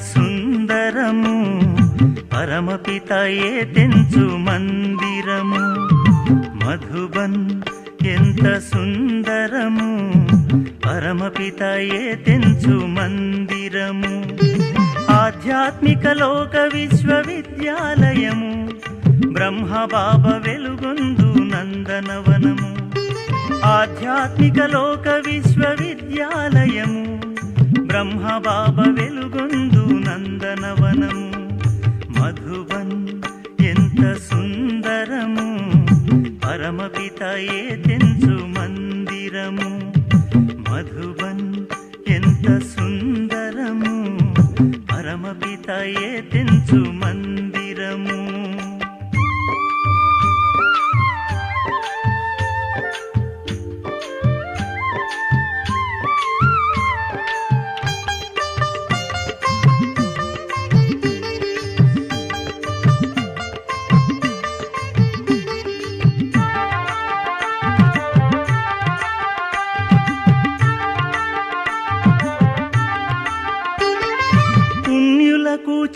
సుందరము పరమపితయే తెంచు మందిరము మధుబన్ ఎంత సుందరము పరమపితయే తెంచు మందిరము ఆధ్యాత్మిక లోక విశ్వవిద్యాలయము బ్రహ్మబాబ వెలుగొందు నందనవనము ఆధ్యాత్మిక లోక విశ్వవిద్యాలయము బ్రహ్మబాబ వెలుగొందు నందనవనము మధుబన్ ఎంత సుందరము పరమపితయే తెంచు మందిరము మధుబన్ ఎంత సుందరము పరమపితయే తెంచు మందిరము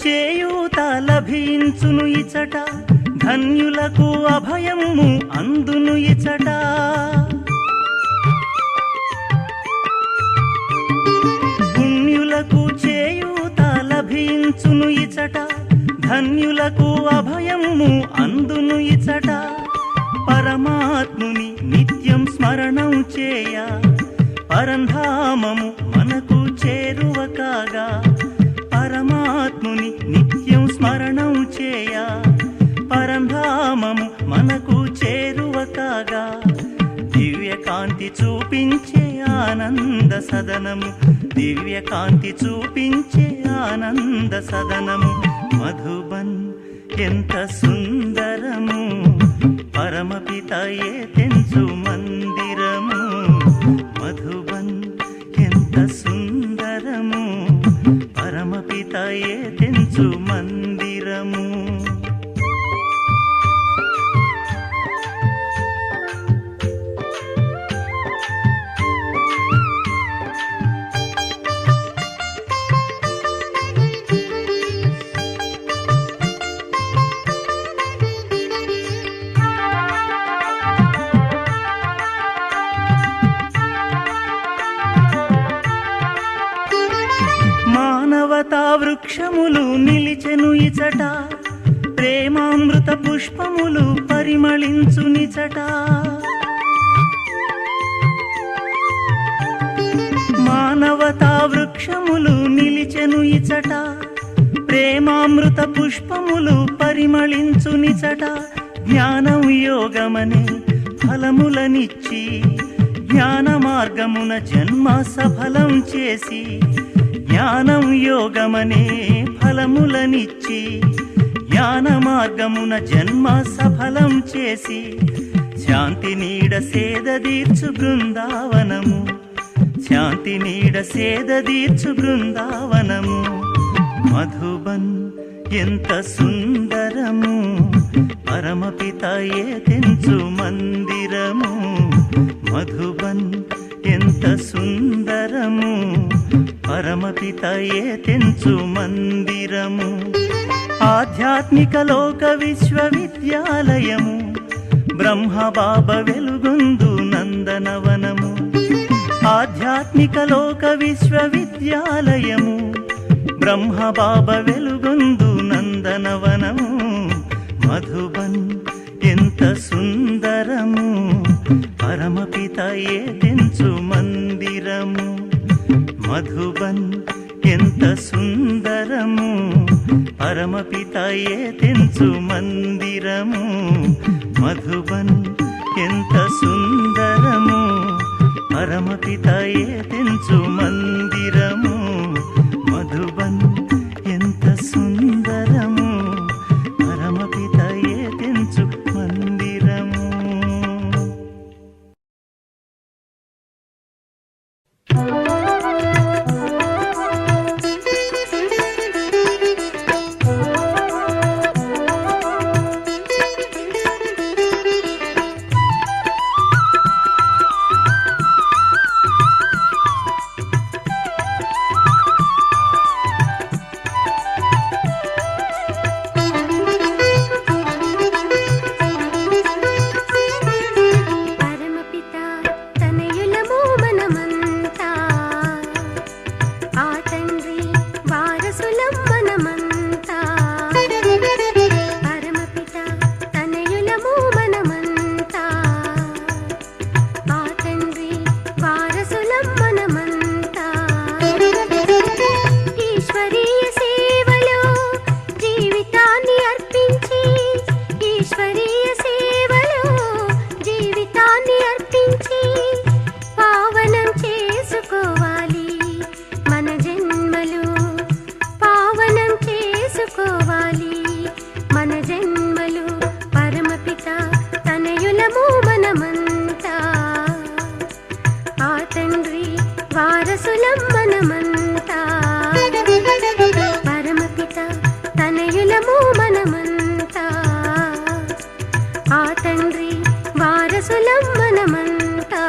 చేయూత లభించును ఇచట ధన్యులకు అభయము అందును ఇచట పుణ్యులకు చేయూత లభించును ఇచట ధన్యులకు అభయము అందును ఇచట పరమాత్ముని నిత్యం స్మరణం చేయ పరంధామము మనకు చేరువ కాగా పరమాత్ముని నిత్యం స్మరణం చేయ పరంధామము మనకు చేరువ కాగా దివ్యకాంతి చూపించే ఆనంద సదనము దివ్యకాంతి చూపించే ఆనంద సదనము మధుబన్ ఎంత సుందరము పరమపితయే తెంచు మందిరము మధుబన్ ఎంత సుందరము పరమపితయే తెంచు మందిరము మానవతా వృక్షములు నిలిచెను ఇచట ప్రేమామృత పుష్పములు పరిమళించునిచట మానవతా వృక్షములు నిలిచెను ఇచట ప్రేమామృత పుష్పములు పరిమళించునిచట జ్ఞానం యోగమనే ఫలములనిచ్చి జ్ఞాన మార్గమున జన్మ సఫలం చేసి జ్ఞానం యోగమనే ఫలములనిచ్చి జ్ఞాన మార్గమున జన్మ సఫలం చేసి శాంతి నీడ సేద తీర్చు బృందావనము శాంతి నీడ సేద తీర్చు బృందావనము మధుబన్ ఎంత సుందరము పరమపితయే తెంచు మందిరము మధుబన్ ఎంత సుందరము పరమపితయే తెంచు మందిరము ఆధ్యాత్మిక లోక విశ్వవిద్యాలయము బ్రహ్మబాబ వెలుగొందు నందనవనము ఆధ్యాత్మిక లోక విశ్వవిద్యాలయము బ్రహ్మబాబ వెలుగొందు నందనవనము మధుబన్ ఎంత సుందరము పరమపితయే తెంచు మందిరము మధుబన్ ఎంత సుందరము పరమపితయే తెంచు మందిరము మధుబన్ ఎంత సుందరము పరమపితయే తెంచు మందిరము మధుబన్ ఎంత సుందరము పరమపితయే తెంచు మందిరము వారసులం మనమంతా.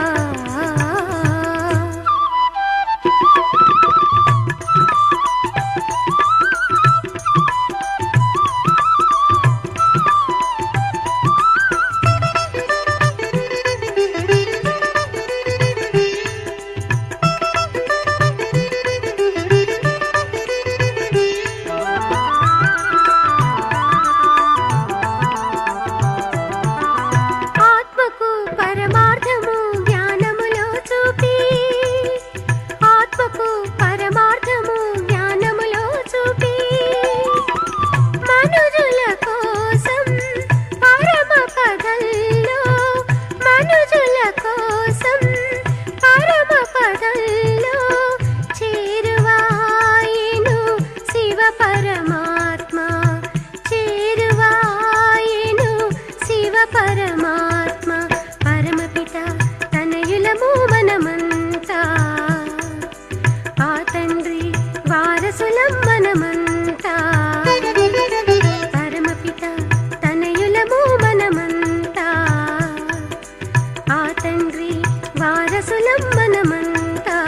ఆత్మకు పరమార్థము జ్ఞానములో చూపి, ఆత్మకు పరమార్థము జ్ఞానములో చూపి, మనుజుల కోసం పరమ పదంలో, మనుజుల కోసం పరమ పదంలో చేరువాయెను శివ పరమాత్మ, చేరువాయెను శివ పరమాత్మ. పరమపిత తనయులము మనమంతా, ఆ తండ్రి వారసులం మనమంతా. పరమపిత తనయులము మనమంతా, ఆ తండ్రి వారసులం మనమంతా.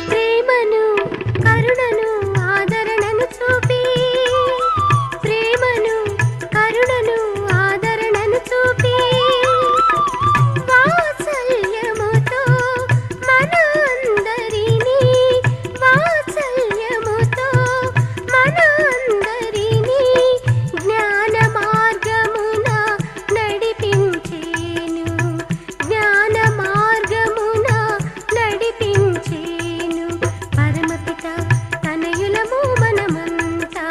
ప్రేమను కరుణను ఆదరణను చూపి, ప్రేమను కరుణను ఆదరణను చూపి, వాత్సల్యముతో మన అందరినీ, వాత్సల్యముతో మన అందరినీ జ్ఞాన మార్గమున నడిపించేను, జ్ఞాన మార్గమున నడిపించేను. పరమపిత తనయులము మనమంతా,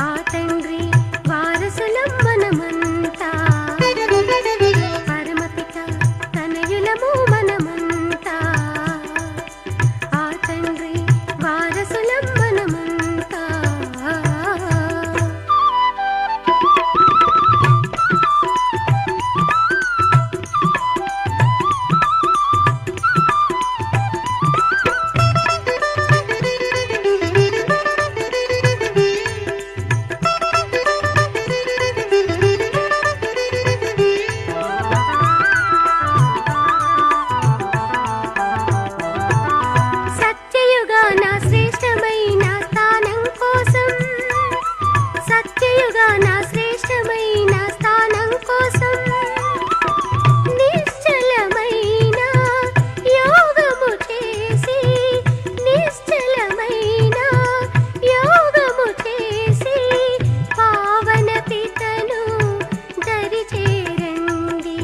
ఆ తండ్రి వారసులం మనమంతా. పరమపిత తనయులము మనమంతా, ఆ తండ్రి వారసులం మనమంతా. సత్యయుగాన శ్రేష్టమైన స్థానం కోసం, సత్యయుగాన శ్రేష్టమైన స్థానం కోసం నిశ్చలమైన యోగము చేసి, నిశ్చలమైన యోగము చేసి పావన పితను దరి చేరండి,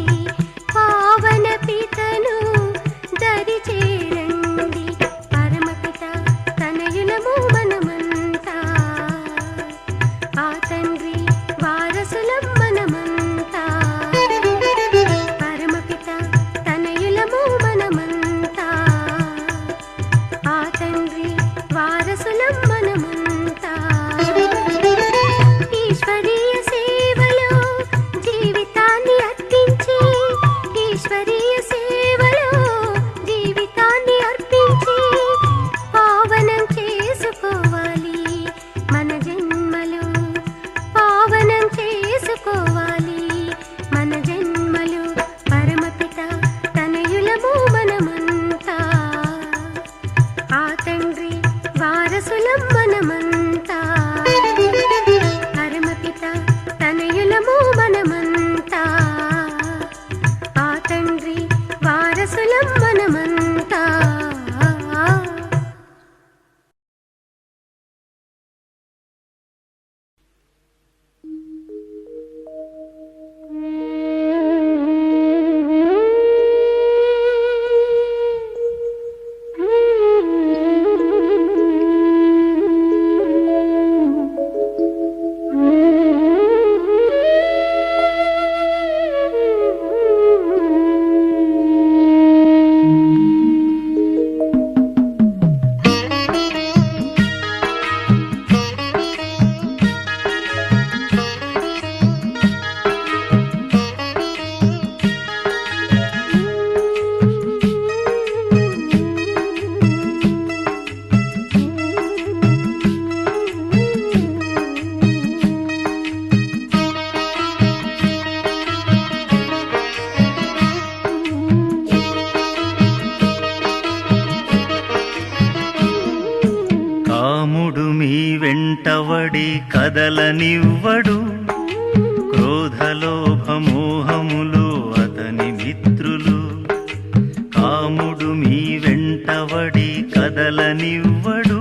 పావన పితను దరి చేరండి. పరమపిత తనయులము మనమంతా, ఆ తండ్రి వారసులం మనమంతా. పరమపిత తనయులము మనమంతా, ఆ తండ్రి వారసులం మనమంతా. ఈశ్వరీయ సేవలో జీవితాన్ని అర్పించి, ఈశ్వరీయ సేవలో జీవితాన్ని అర్పించి పావనం చేసుకోవాలి మన జన్మలు, పావనం చేసుకోవాలి మన జన్మలు. పరమపిత తనయులము మనమంతా, ఆ తండ్రి వారసులం మనమంతా. పరమపిత తనయులము మనమంతా, ఆ తండ్రి వారసులం మనమంతా. వెంటబడి కదలనివ్వడు. క్రోధలోభమోహములు అతని మిత్రులు. కాముడు మీ వెంటబడి కదలనివ్వడు.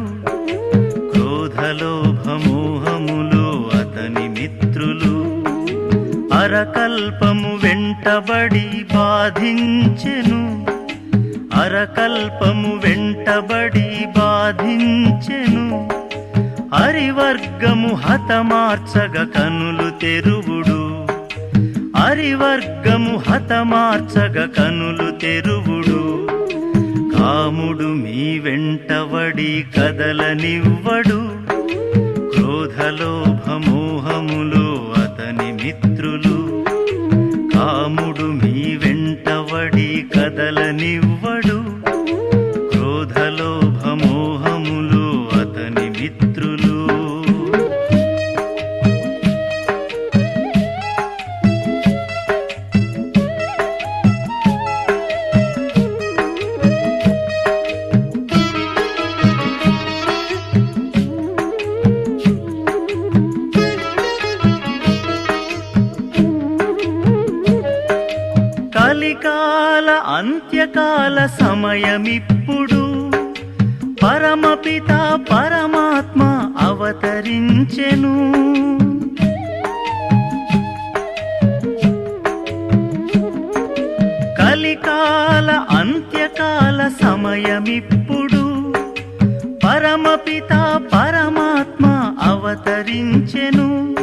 క్రోధలోభమోహములు అతని మిత్రులు. అరకల్పము వెంటబడి బాధించెను. అరకల్పము వెంటబడి బాధించెను. అరివర్గము హతమార్చగ కనులు తెరువుడు. అరివర్గము హతమార్చగ కనులు తెరువుడు. కాముడు మీ వెంటబడి కదలనివ్వడు. క్రోధలోభమోహములు అతని మిత్రులు. కాముడు మీ వెంటబడి కదలనివ్వడు. క్రోధలోభమోహములు అతని మిత్రులు. కలికాల అంత్యకాల సమయమిప్పుడు. పరమపిత పరమాత్మ అవతరించెను. కలికాల అంత్యకాల సమయమిప్పుడు. పరమపిత పరమాత్మ అవతరించెను.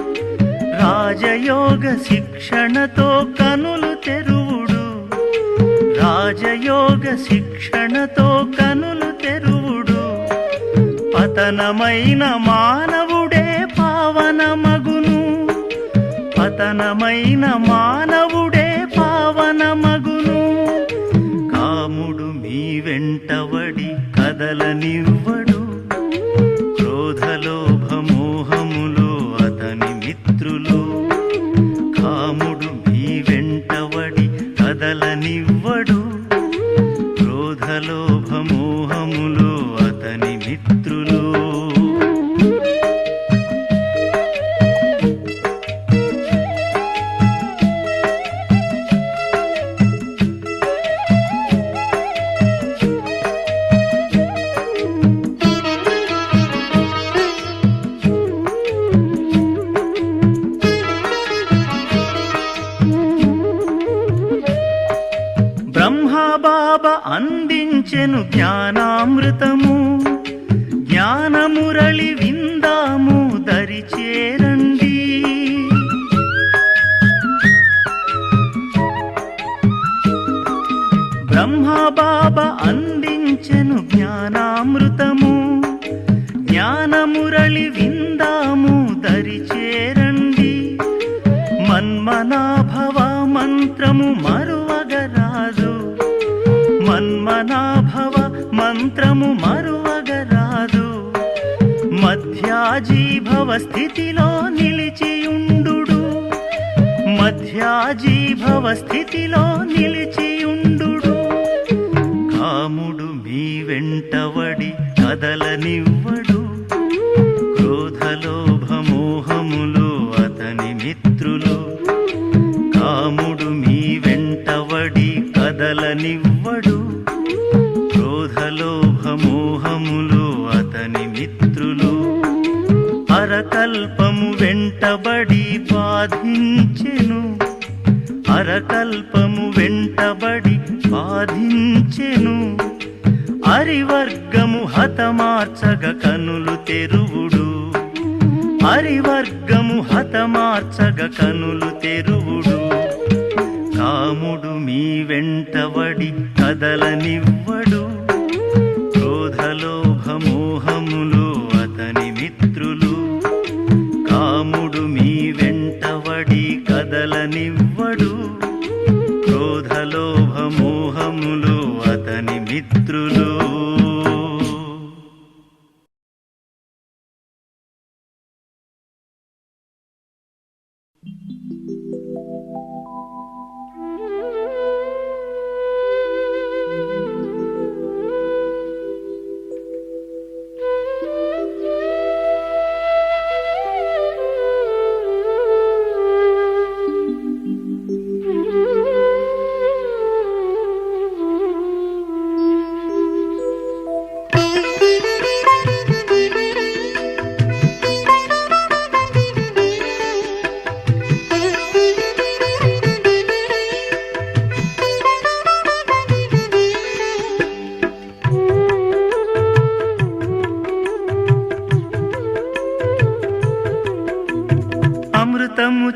రాజయోగ శిక్షణతో కనులు తెరువుడు. రాజయోగ శిక్షణతో కనులు తెరువుడు. పతనమైన మానవుడే పావనమగును. పతనమైన మానవుడే పావనమగును. కాముడు మీ వెంటబడి కదలనివ్వడు. క్రోధలోభమోహములు అతని మిత్రులు. కాముడు మీ వెంటబడి కదలనివ్వడు. క్రోధలోభమోహములు అతని మిత్రులు. బ్రహ్మబాబా అందించెను జ్ఞానామృతము. జ్ఞానమురళి విందాము దరిచేరండి. బ్రహ్మబాబా అందించెను జ్ఞానామృతము. జ్ఞానమురళి విందాము దరిచేరండి. మన్మనాభవ మంత్రము మరువగరాదు. మన్మనాభవ మంత్రము మరువగరాదు. మధ్యాజీభవ స్థితిలో నిలిచియుండు. మధ్యాజీభవ స్థితిలో నిలిచియుండు. కాముడు మీ వెంటబడి కదలనివ్వడు. క్రోధలోభమోహములు అతని మిత్రులు. కాముడు మీ వెంటబడి కదలనివ్వడు. క్రోధలోభమోహములు అతని మిత్రులు. అరకల్పము వెంటబడి బాధించెను. అరకల్పము వెంటబడి బాధించెను. అరివర్గము హతమార్చగ కనులు తెరువుడు. అరివర్గము హతమార్చగ కనులు తెరువుడు. కాముడు మీ వెంటబడి కదలనివ్వడు. క్రోధలోభమోహములు అతని మిత్రులు. కాముడు మీ వెంటబడి కదలనివ్వడు. క్రోధలోభమోహములు అతని మిత్రులు.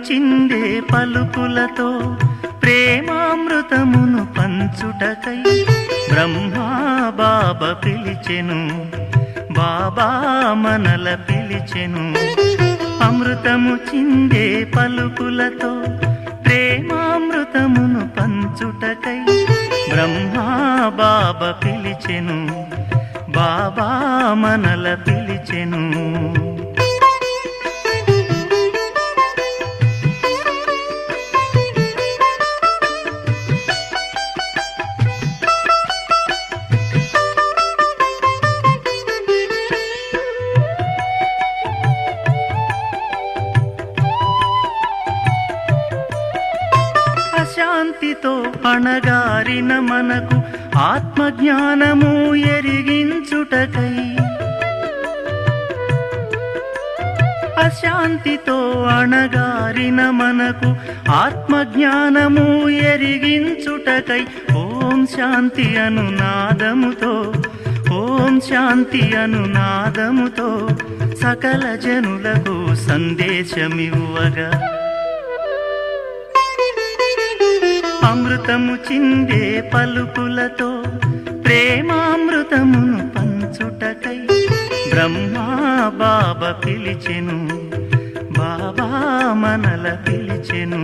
చిందే పలుకులతో ప్రేమామృతమును పంచుటకై బ్రహ్మా బాబా పిలిచెను, బాబా మనల పిలిచెను. అమృతము చిందే పలుకులతో ప్రేమామృతమును పంచుటకై బ్రహ్మా బాబా పిలిచెను, బాబా మనల పిలిచెను. అశాంతితో అణగారిన మనకు ఆత్మజ్ఞానము ఎరిగించుటకై, అశాంతితో అణగారిన మనకు ఆత్మజ్ఞానము ఎరిగించుటకై ఓం శాంతి అనునాదముతో, ఓం శాంతి అనునాదముతో సకల జనులకు సందేశమివ్వగా అమృతము చిందే పలుకులతో ప్రేమామృతమును పంచుటకై బ్రహ్మా బాబా పిలిచెను, బాబా మనల పిలిచెను.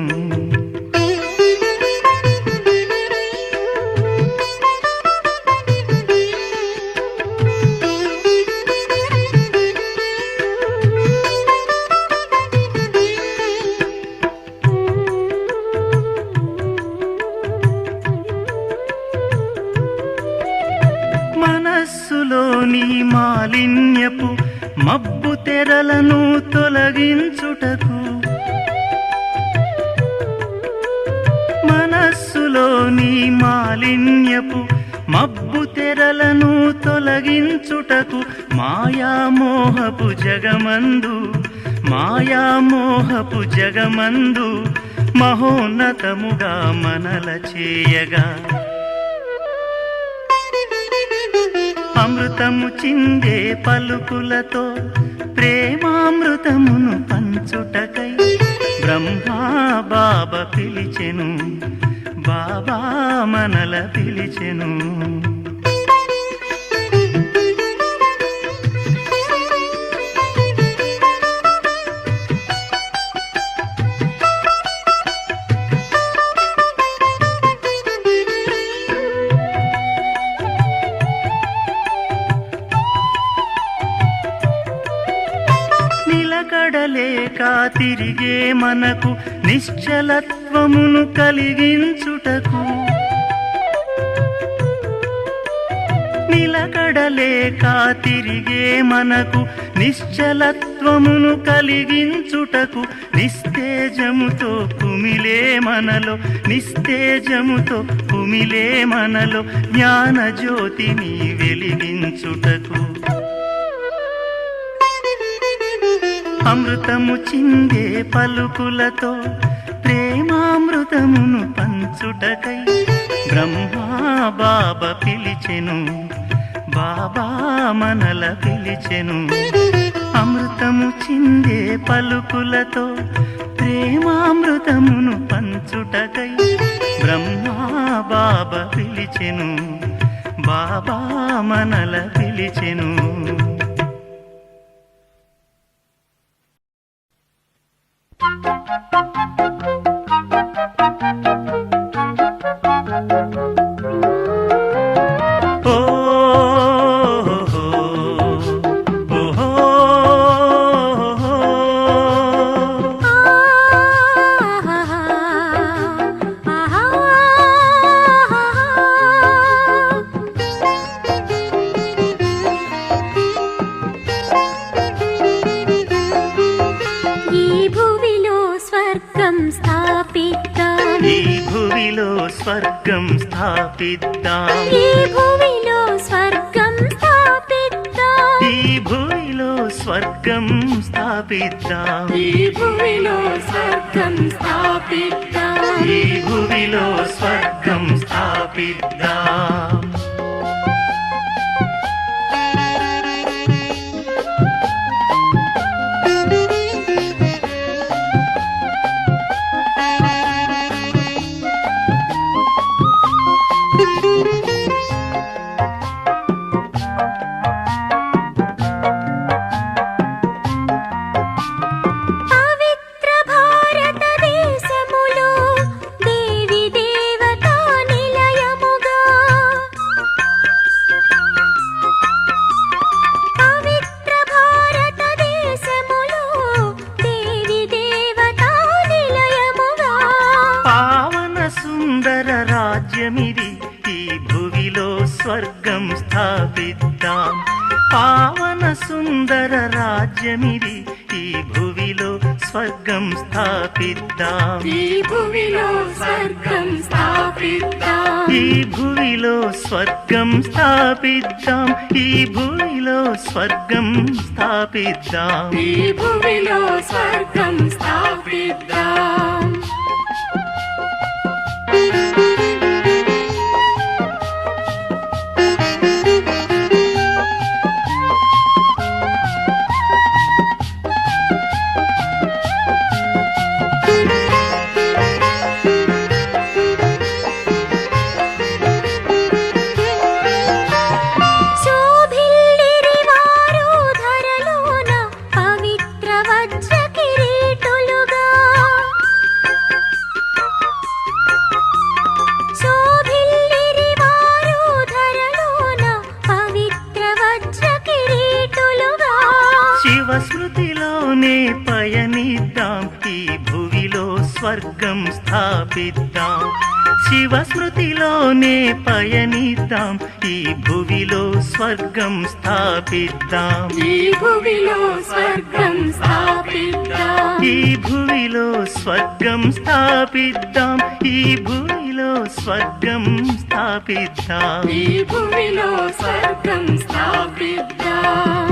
మనస్సులోని మాలిన్యపు మబ్బు తెరలను తొలగించుటకు, మనస్సులోని మాలిన్యపు మబ్బు తెరలను తొలగించుటకు మాయామోహపు జగమందు, మాయామోహపు జగమందు మహోన్నతముగా మనల చేయగా అమృతము చిందే పలుకులతో ప్రేమామృతమును పంచుటకై బ్రహ్మా బాబా పిలిచెను, బాబా మనల పిలిచెను. నిలకడలేక తిరిగే మనకు నిశ్చలత్వమును కలిగించుటకు, నిలకడలేక తిరిగే మనకు నిశ్చలత్వమును కలిగించుటకు నిస్తేజముతో కుమిలే మనలో, నిస్తేజముతో కుమిలే మనలో జ్ఞాన జ్యోతిని వెలిగించుటకు అమృతము చిందే పలుకులతో ప్రేమామృతమును పంచుటకై బ్రహ్మా బాబా పిలిచెను, బాబా మనల పిలిచెను. అమృతము చిందే పలుకులతో ప్రేమామృతమును పంచుటకై బ్రహ్మా బాబా పిలిచెను, బాబా మనల పిలిచెను. స్వర్గం స్థాపిద్దాం, ఈ భూమిలో స్వర్గం స్థాపిద్దాం, ఈ భూమిలో స్వర్గం స్థాపిద్దాం, ఈ భూమిలో స్వర్గం స్థాపిద్దాం, ఈ భూమిలో స్వర్గం స్థాపిద్దాం. రాజ్యమిది ఈ భువిలో స్వర్గం స్థాపిద్దాం. పావన సుందర రాజ్యమిది ఈ భువిలో స్వర్గం స్థాపిద్దాం. ఈ భువిలో స్వర్గం స్థాపిద్దాం. ఈ భువిలో స్వర్గం స్థాపిద్దాం. ఈ భువిలో స్వర్గం స్థాపిద్దాం. ఈ భువిలో స్వర్గం స్థాపిద్దాం. శోభిల్లిరి వారు ధరలోన పవిత్ర వజ్ర కిరీటులుగా. శోభిల్లిరి వారు ధరలోన పవిత్ర వజ్ర కిరీటులుగా. శివ స్మృతిలోనే పయనిద్దాం. ఈ భువిలో స్వర్గం స్థాపిద్దాం. శివ స్మృతిలోనే పయనిద్దాం. ఈ భువిలో స్వర్గం స్థాపిద్దాం. ఈ భువిలో స్వర్గం స్థాపిద్దాం. ఈ భువిలో స్వర్గం స్థాపిద్దాం. ఈ భువిలో స్వర్గం స్థాపిద్దాం. ఈ భువిలో స్వర్గం స్థాపిద్దాం.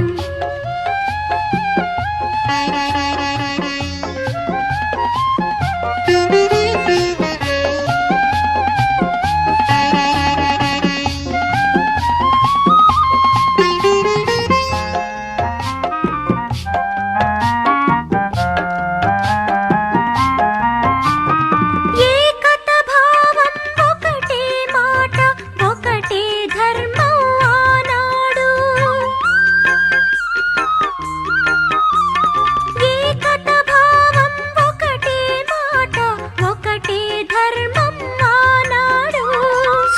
ఏకత భావం ఒకటే మాట ఒకటే ధర్మం ఆనాడు. ఏకత భావం ఒకటే మాట ఒకటే ధర్మం ఆనాడు.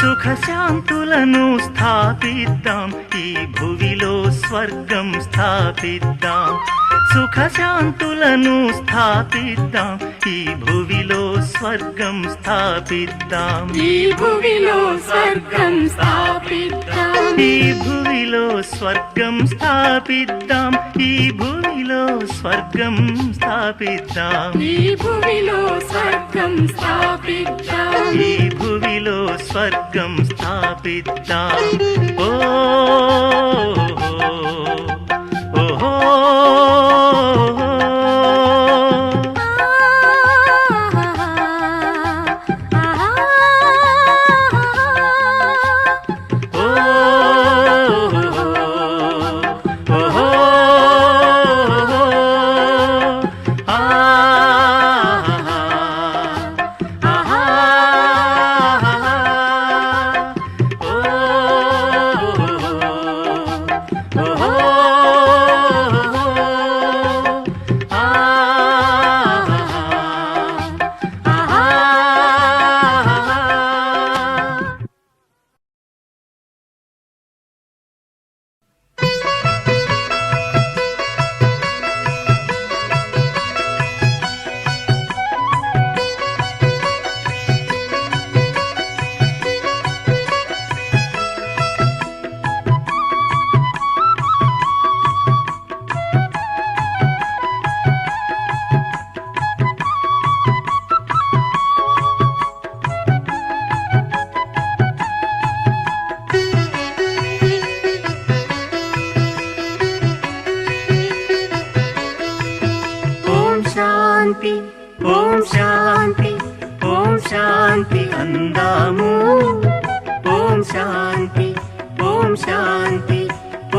సుఖ శాంతులను స్థాపిద్దాం. ఈ భువిలో స్వర్గం స్థాపిద్దాం. సుఖ శాంతులను స్థాపిద్దాం. ఈ భువిలో స్వర్గం స్థాపిద్దాం. ఈ భువిలో స్వర్గం స్థాపిద్దాం. ఈ భువిలో స్వర్గం స్థాపిద్దాం. ఈ భువిలో స్వర్గం స్థాపిద్దాం. ఈ భువిలో స్వర్గం స్థాపిద్దాం. ఈ భువిలో స్వర్గం స్థాపిద్దాం. ఓ ఓహో శాంతి ఓం శాంతి ఓం శాంతి అందాము. ఓం శాంతి ఓం శాంతి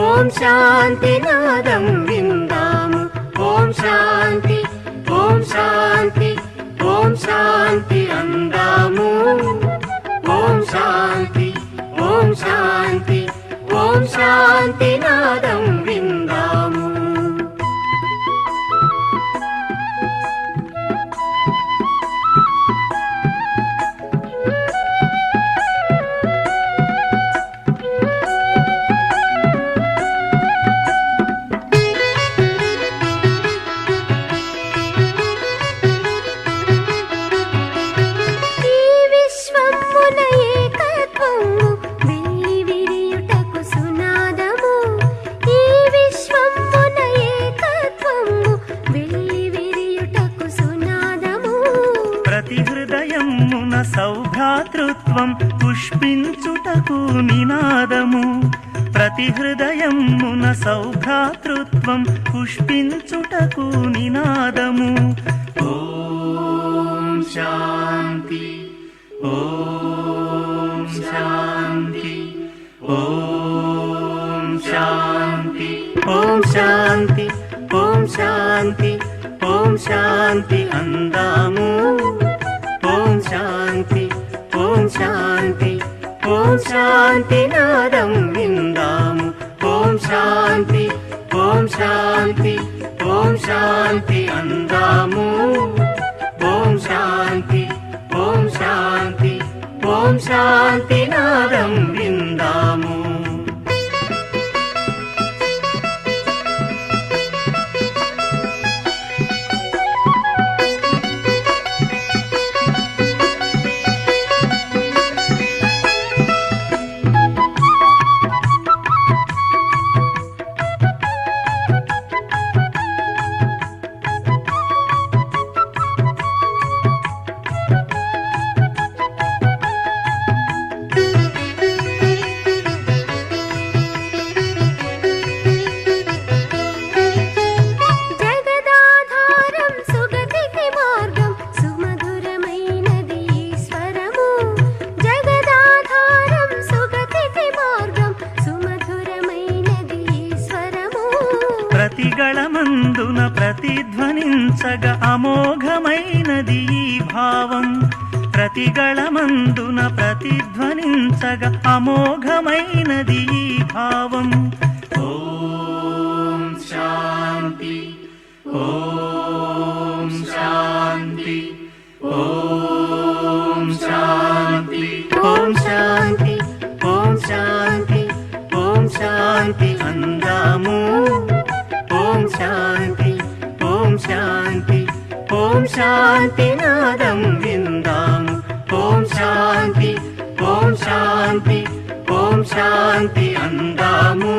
ఓం శాంతి నాదం విందాము. ఓం శాంతి ఓం శాంతి ఓం శాంతి అందాము. ఓం శాంతి ఓం శాంతి ఓం శాంతి నాదం విందాము. ఈ విశ్వమున పుష్పించుటకు నినాదము, ప్రతి హృదయమున సౌభ్రాతృత్వం పుష్పించుటకు నినాదము. ఓం శాంతి ఓం శాంతి ఓం శాంతి ఓం శాంతి ఓం శాంతి ఓం శాంతి అందాము. ఓం శాంతి ఓం శాంతి ఓం శాంతి నాదం విందాము. ఓం శాంతి ఓం శాంతి ఓం శాంతి అందాము. ఓం శాంతి ఓం శాంతి ఓం శాంతి నాదం విందాము. జగదాధారం సుగతికి మార్గం సుమధురమైనది ఈశ్వరము. జగదాధారం సుగతికి మార్గం సుమధురమైనది ఈశ్వరము. ప్రతిగళమందున ప్రతిధ్వనించగ అమోఘమైనది ఈ భావం, ప్రతిగళమందున ప్రతిధ్వనించగ అమోఘమైనది ఈ భావం. ఓం శాంతి ఓం శాంతి ఓం శాంతి ఓం శాంతి ఓం శాంతి ఓం శాంతి అందాము. ఓం శాంతి ఓం శాంతి ఓం శాంతి నాదం విందాము. ఓం శాంతి ఓం శాంతి ఓం శాంతి అందాము.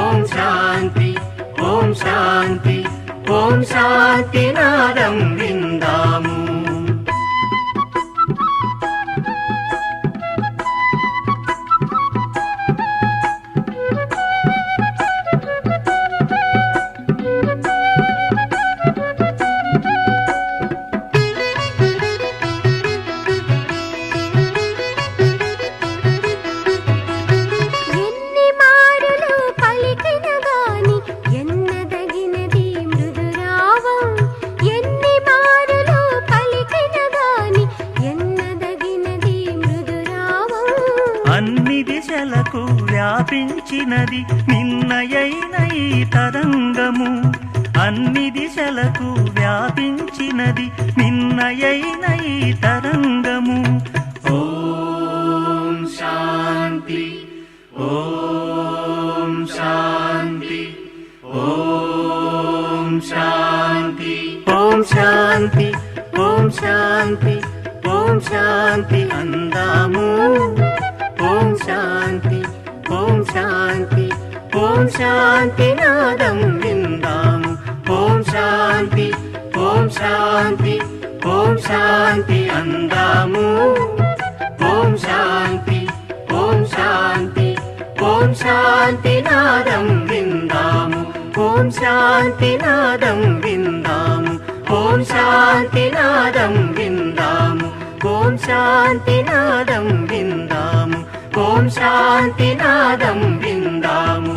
ఓం శాంతి ఓం శాంతి ఓం శాంతి నాదం విందాము. ఎన్ని మారులు పలికిన గాని ఎన్నదగినది మృదురావం. ఎన్ని మారులు పలికిన గాని ఎన్నదగినది మృదురావం. అన్ని దిశలకు వ్యాపించినది నిన్నయైన ఈ తరంగము, అన్ని దిశలకు వ్యాపించినది నిన్నయైన ఈ తరంగము. ఓం శాంతి ఓం శాంతి ఓం శాంతి ఓం శాంతి ఓం శాంతి ఓం శాంతి అందాము. ఓం శాంతి ఓం శాంతి ఓం శాంతి నాదం విందాము. ఓం శాంతి ఓం శాంతి ఓం శాంతి అందాము. ఓం శాంతి ఓం శాంతి ఓం శాంతి నాదం విందాము. ఓం శాంతి నాదం విందాము. ఓం శాంతి నాదం విందాము. ఓం శాంతి నాదం విందాము. ఓం శాంతి నాదం విందాము.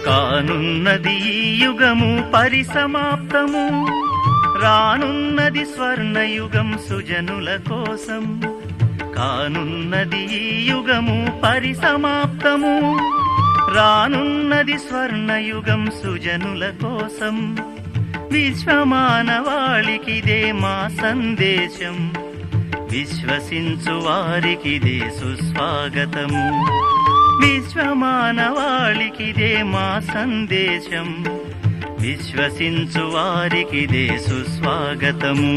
కానున్నది ఈ యుగము పరిసమాప్తము, రానున్నది స్వర్ణయుగం సుజనుల కోసం. కానున్నది ఈ యుగము పరిసమాప్తము, రానున్నది స్వర్ణయుగం సుజనుల కోసం. విశ్వమానవాళికిదే మా సందేశం, విశ్వసించు వారికిదే సుస్వాగతము. విశ్వమానవాళికిదే మా సందేశం, విశ్వసించు వారికిదే సుస్వాగతము.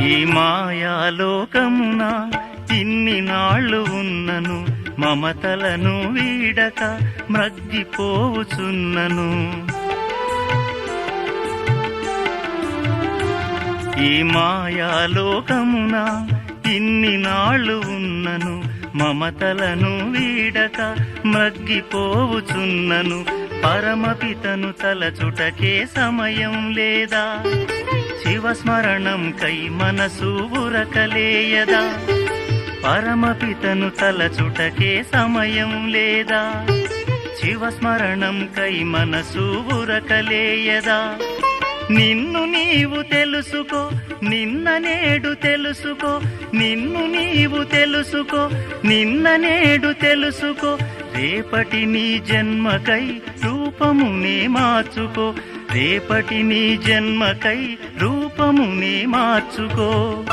ఈ మాయాలోకమున ఇన్ని నాళ్ళు ఉన్నను, మమతలను వీడక మ్రగ్గిపోవుచున్నను. ఈ మాయాలోకమున ఇన్ని నాళ్ళు ఉన్నను, మమతలను వీడక మ్రగ్గిపోవుచున్నను. పరమపితను తలచుటకే సమయం లేదా, శివస్మరణం కై మనసు ఉరకలేయదా. పరమపితను తలచుటకే సమయం లేదా, శివస్మరణం కై మనసు ఉరకలేయదా. నిన్ను నీవు తెలుసుకో, నిన్న నేడు తెలుసుకో, నిన్ను నీవు తెలుసుకో, నిన్న నేడు తెలుసుకో. రేపటి నీ జన్మకై రూపమునే మార్చుకో, రేపటి నీ జన్మకై రూపమునే మార్చుకో.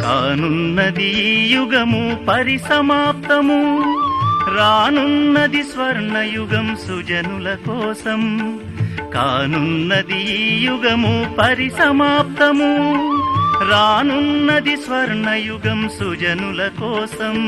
కానున్నది ఈ యుగము పరిసమాప్తము, రానున్నది స్వర్ణయుగం సుజనుల కోసం. కానున్నది ఈ యుగము పరిసమాప్తము, రానున్నది స్వర్ణయుగం సుజనుల కోసం.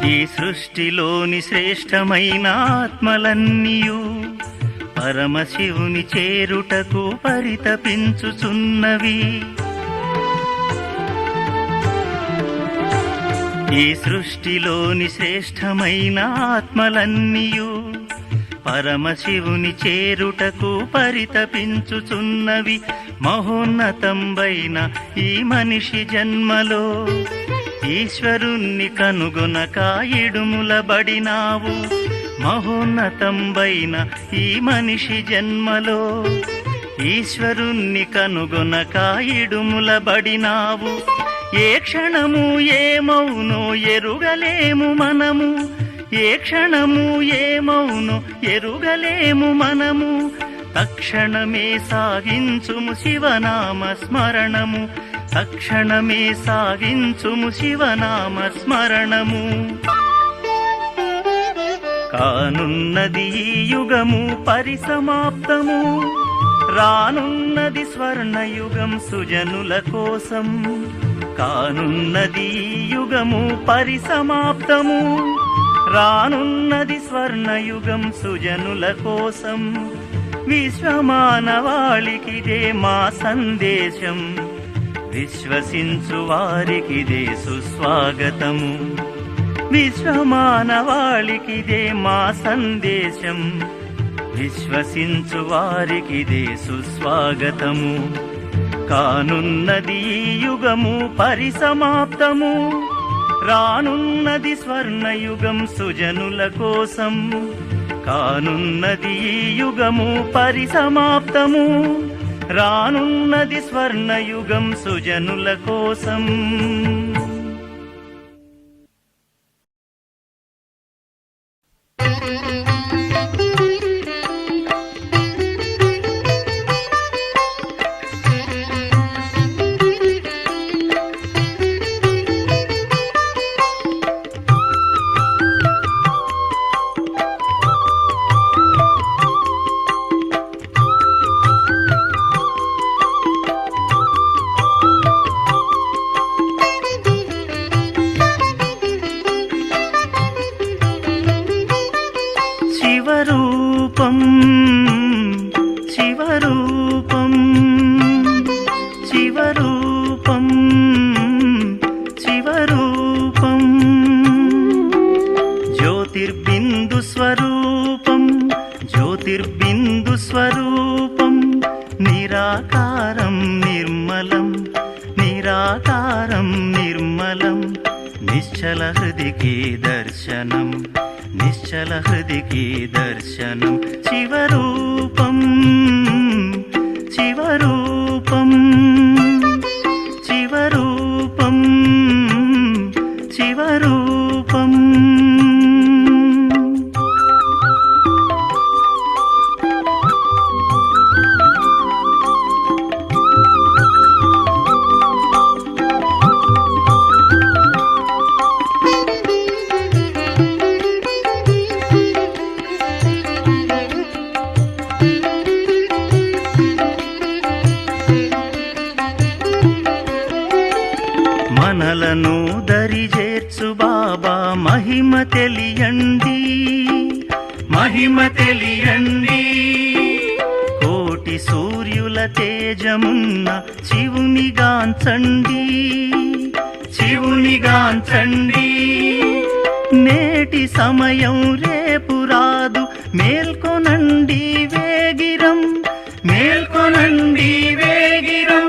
ఈ సృష్టిలోని శ్రేష్టమైన ఆత్మలన్నీయు పరమశివుని చేరుటకు పరితపించుచున్నవి. ఈ సృష్టిలోని శ్రేష్టమైన ఆత్మలన్నీయు పరమశివుని చేరుటకు పరితపించుచున్నవి. మహోన్నతంబైన ఈ మనిషి జన్మలో ఈశ్వరుణ్ణి కనుగొనక ఇడుములబడినావు. మహోన్నతంబైన ఈ మనిషి జన్మలో ఈశ్వరుణ్ణి కనుగొనక ఇడుములబడినావు. ఏ క్షణము ఏమౌనో ఎరుగలేము మనము, ఏ క్షణము ఏమౌనో ఎరుగలేము మనము. తక్షణమే సాగించుము శివనామ స్మరణము, తక్షణమే సాగించుము శివనామ స్మరణము. కానున్నది ఈ యుగము పరిసమాప్తము, రానున్నది స్వర్ణయుగం సుజనుల కోసం. కానున్నది ఈ యుగము పరిసమాప్తము, రానున్నది స్వర్ణయుగం సుజనుల కోసం. విశ్వమానవాళికిదే మా సందేశం, విశ్వసించు వారికిదే సుస్వాగతము. విశ్వమానవాళికిదే మా సందేశం, విశ్వసించు వారికిదే సుస్వాగతము. కానున్నది ఈ యుగము పరిసమాప్తము, రానున్నది స్వర్ణయుగం సుజనుల కోసం. కానున్నది ఈ యుగము పరిసమాప్తము, రానున్నది స్వర్ణయుగం సుజనుల కోసం. స్వరూపం జ్యోతిర్బిందు స్వరూపం నిరాకారం నిర్మలం నిరాకారం నిర్మలం నిశ్చల హృదికి దర్శనం నిశ్చల హృదికి దర్శనం శివరూపం శివరూపం శివరూపం శివరూపం మనలను దరిజేర్చు బాబా మహిమ తెలియండి మహిమ తెలియండి కోటి సూర్యుల తేజమున్న శివునిగాంచండి శివునిగాంచండి నేటి సమయం రేపు రాదు మేల్కొనండి వేగిరం మేల్కొనండి వేగిరం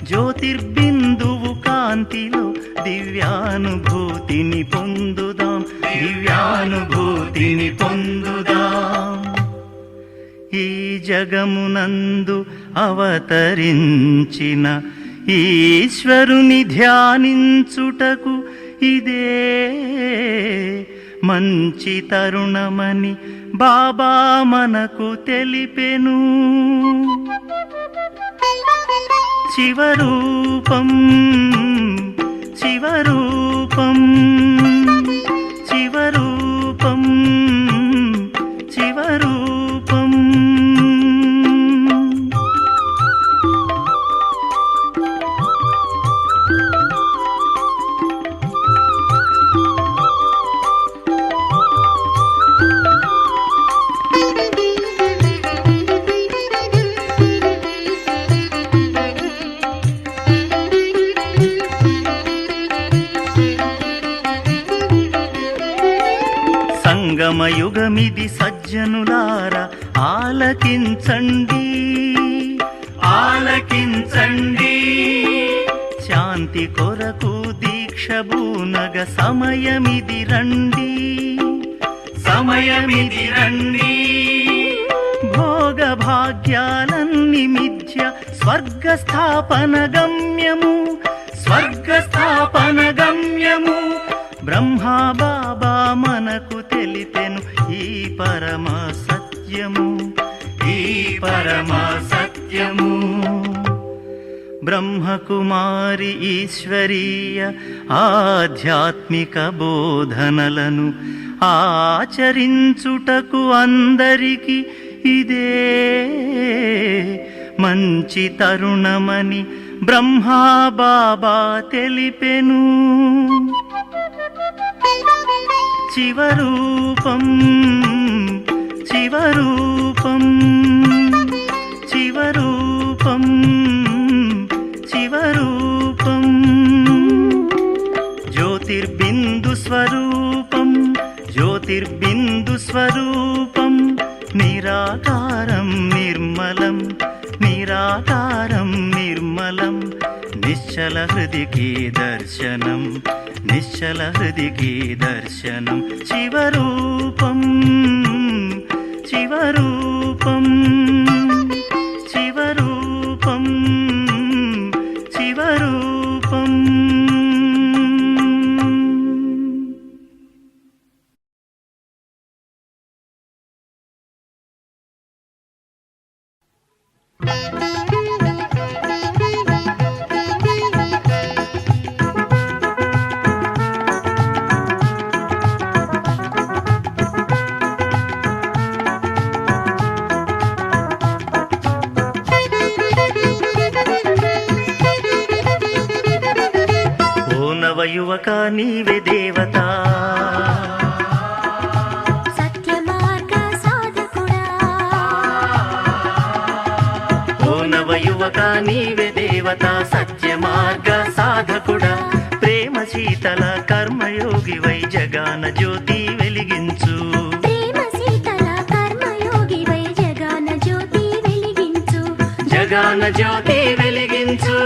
జ్యోతిర్బిందువు కాంతిలో దివ్యానుభూతిని పొందుదాం దివ్యానుభూతిని పొందుదాం ఈ జగమునందు అవతరించిన ఈశ్వరుని ధ్యానించుటకు ఇదే మంచి తరుణమని బాబా మనకు తెలిపెను శివరూపం శివరూపం శివరూపం శివరూపం సంగమయుగమిది సజ్జనులారా ఆలకించండి ఆలకించండి శాంతి కొరకు దీక్ష బూనగ సమయమిది రండి సమయమిది రండి భోగ భాగ్యాలన్ని మిథ్య స్వర్గ స్థాపన గమ్యము స్వర్గ స్థాపన గమ్యము బ్రహ్మా బాబా మనకు తెలిపెను ఈ పరమ సత్యము ఈ పరమ సత్యము బ్రహ్మకుమారి ఈశ్వరీయ ఆధ్యాత్మిక బోధనలను ఆచరించుటకు అందరికి ఇదే మంచి తరుణమని బ్రహ్మా బాబా తెలిపెను శివరూపం శివరూపం శివరూపం శివరూపం జ్యోతిర్బిందు స్వరూపం జ్యోతిర్బిందు స్వరూపం నిరాకారం నిర్మలం నిరాకారం నిర్మలం నిశ్చల హృదికి దర్శనం నిశ్చల హృదికి దర్శనం శివరూపం శివరూపం శివరూపం శివరూపం యువక నీవే దేవత సత్యమార్గ సాధకుడా ఓ నవ యువక నీవే దేవత సత్యమార్గ సాధకుడా ప్రేమ శీతల కర్మయోగి వై జగాన జ్యోతి వెలిగించు ప్రేమ జగాన జ్యోతి వెలిగించు.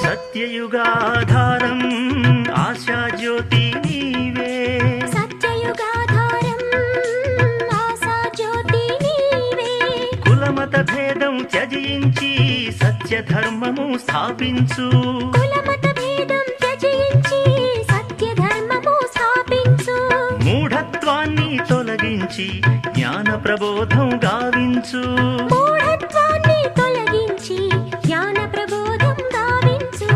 సత్యయుగాధారం ఆశా జ్యోతి నీవే. సత్యయుగాధారం ఆశా జ్యోతి నీవే. కులమత భేదం త్యజించి సత్యధర్మము స్థాపించు. కులమత భేదం త్యజించి సత్యధర్మము స్థాపించు. మూఢత్వాన్ని తొలగించి జ్ఞాన ప్రబోధం గావించు. మూఢత్వాన్ని తొలగించి జ్ఞాన ప్రబోధం గావించు.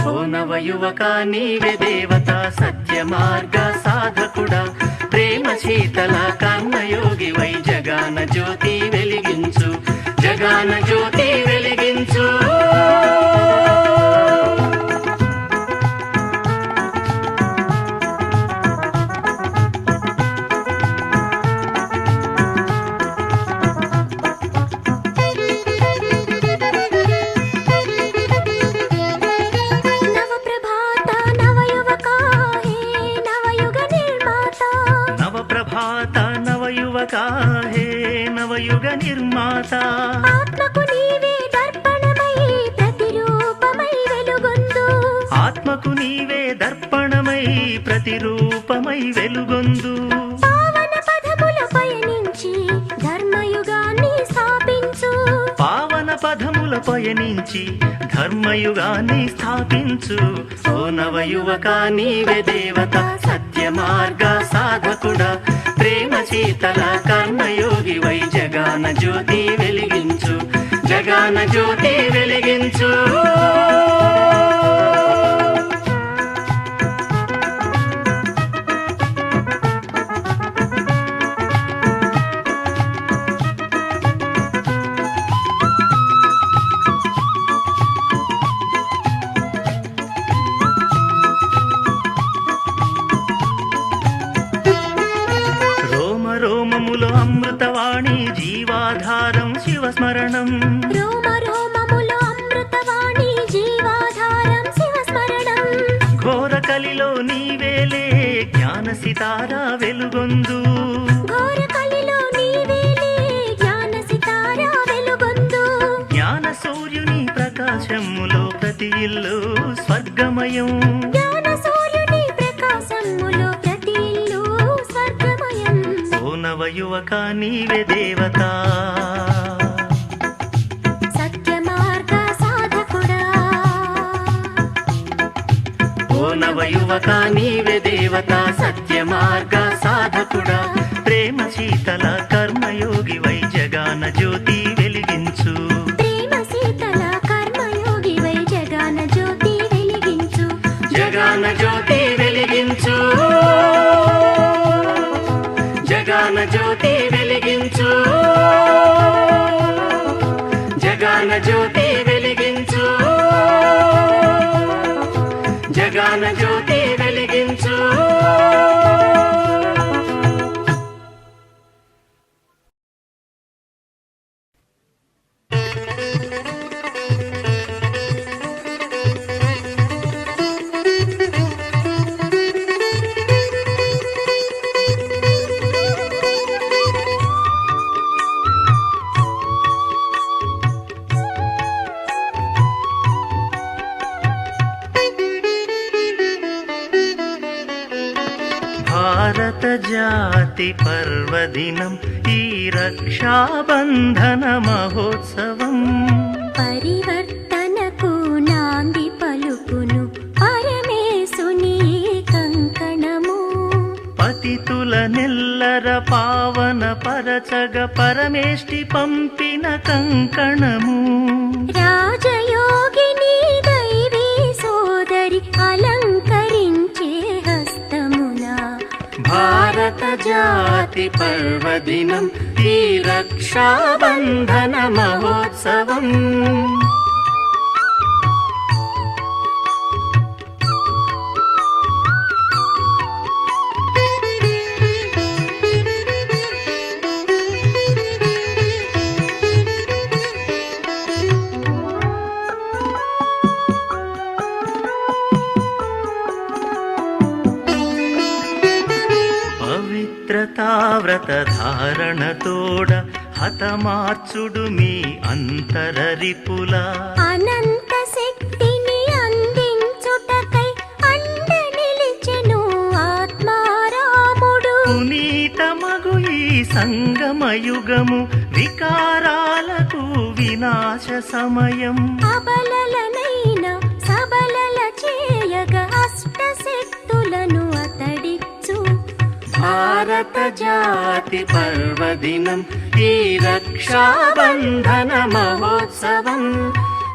ఓ నవ యువక నీవే దేవత సత్య మార్గ సాధకుడా. ప్రేమ శీతల కర్మయోగి వై జగాన జ్యోతి వెలిగించు. జగాన జ్యోతి వెలిగించు. నవప్రభాత నవయువక హే నవయుగ నిర్మాత. నవప్రభాత నవయువక హే నవయుగ నిర్మాత. ఆత్మకు నీవే దర్పణమై ప్రతిరూపమై వెలుగొందు. ఆత్మకు నీవే దర్పణమై ప్రతిరూపమై వెలుగొందు. పావన పదముల పయనించి ధర్మయుగాన్ని స్థాపించు. పావన పదముల పయనించి ధర్మయుగాన్ని స్థాపించు. ఓ నవయువక నీవే దేవత సత్య మార్గ సాధకుడా. ప్రేమ శీతల కర్మయోగి వై జగాన జ్యోతి వెలిగించు. జగాన జ్యోతి వెలిగించు. రోమ రోమములో అమృతవాణి జీవాధారం శివస్మరణం. రోమ రోమములో అమృతవాణి జీవాధారం శివస్మరణం. ఘోర కలిలో నీవేలే జ్ఞాన సితార వెలుగొందు. ఘోర కలిలో నీవేలే జ్ఞాన సితార వెలుగొందు. జ్ఞాన సూర్యుని ప్రకాశములో ప్రతి ఇల్లు స్వర్గమయం. జ్ఞాన సూర్యుని ప్రకాశములో ప్రతి ఇల్లు స్వర్గమయం. ఓ నవ యువక నీవే దేవత సత్య మార్గ సాధకుడా. ఓ నవ యువక నీవే దేవత సత్య మార్గ సాధకుడా. ప్రేమ శీతల కర్మయోగి వై జగాన జ్యోతి వెలిగించు. ప్రేమ శీతల కర్మయోగి వై జగాన జ్యోతి వెలిగించు. జగాన జ్యోతి వెలిగించు. జగాన జ్యోతి వెలిగించు. జగాన జ్యోతి వెలిగించు. జగాన జ్యోతి వెలిగించు. భారత జాతి పర్వదినం ఈ రక్షాబంధన మహోత్సవం. పరివర్తనకు నాంది పలుకును పరమేశుని కంకణము. పతితుల నెల్లర పావన పరచగ పరమేష్టి పంపిన కంకణము. రాజయోగిని దైవీ సోదరి అలంకరించే హస్తమున. భారత జాతి పర్వదినం ఈ రక్షాబంధన మహోత్సవం. సీతావ్రత ధారణతోడ హతమార్చుడు మీ అంతరరిపుల అనంత శక్తిని అందించుటకై అండ నిలిచెను ఆత్మారాముడు. పునీతమగు ఈ సంగమయుగము వికారాలకు వినాశ సమయం. అబలలనైన సబలల చేయగ అష్టశక్తులను అతడిచ్చు. భారత జాతి పర్వదినం ఈ రక్షాబంధన మహోత్సవం.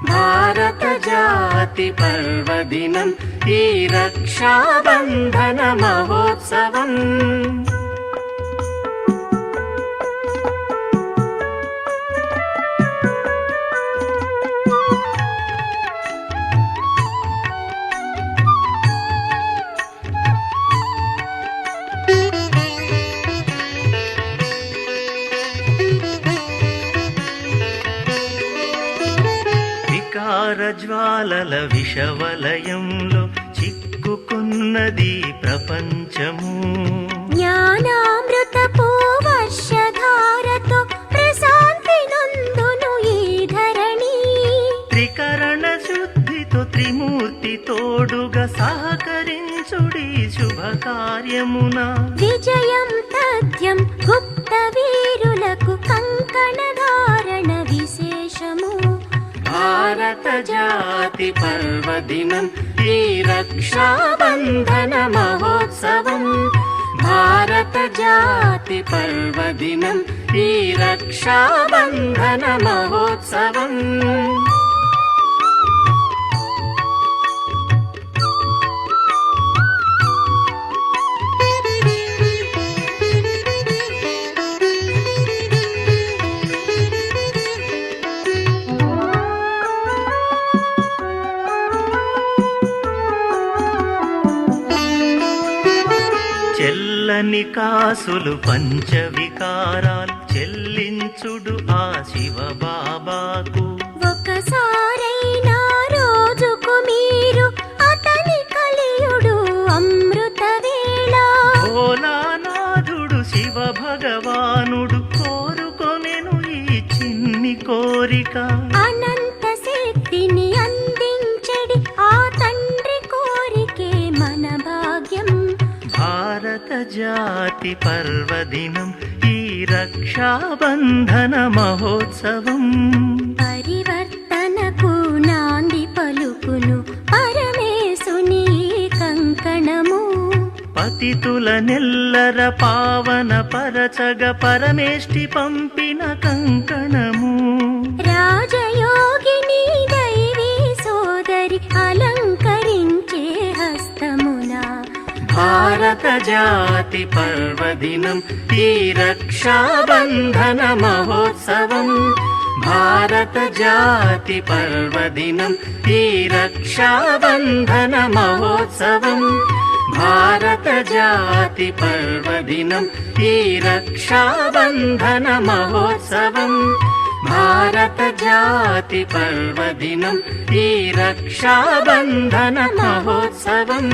భారత జాతి పర్వదినం ఈ రక్షాబంధన మహోత్సవం. జ్వాలల విషవలయంలో చిక్కుకున్నది ప్రపంచము. జ్ఞానామృతపు వర్షధారతో ప్రశాంతి నందును ఈ ధరణి. త్రికరణ శుద్ధితో త్రిమూర్తి తోడుగా సహకరించుడి శుభకార్యమున. విజయం తథ్యం గుప్త వీరులకు కంకణ ధారణ విశేషము. భారత జాతి పర్వదినం ఈ రక్షాబంధన మహోత్సవం. భారత జాతి పర్వదినం ఈ రక్షాబంధన మహోత్సవం. చెల్లని కాసులు పంచవికారాలు చెల్లించుడు ఆ శివ బాబాకు. ఒకసారైనా రోజుకు మీరు అతని కలియుడు అమృత వేళ. భోలానాథుడు శివ భగవానుడు కోరుకొనెను ఈ చిన్ని కోరిక. అనంత శక్తిని అందించడి ఆ తండ్రి కోరికే మన భాగ్యం. భారత జాతి పర్వదినం ఈ రక్షాబంధన మహోత్సవం. పరివర్తనకు నాంది పలుకును పరమేశుని కంకణము. పతితుల నెల్లర పావన పరచగ పరమేష్టి పంపిన కంకణము. రాజయోగిని దైవీ సోదరి అలంకరించే హస్తమున. భారత జాతి పర్వదినం ఈ రక్షాబంధన మహోత్సవం. భారత జాతి పర్వదినం ఈ రక్షాబంధన మహోత్సవం. భారత జాతి పర్వదినం ఈ రక్షాబంధన మహోత్సవం. భారత జాతి పర్వదినం ఈ రక్షాబంధన మహోత్సవం.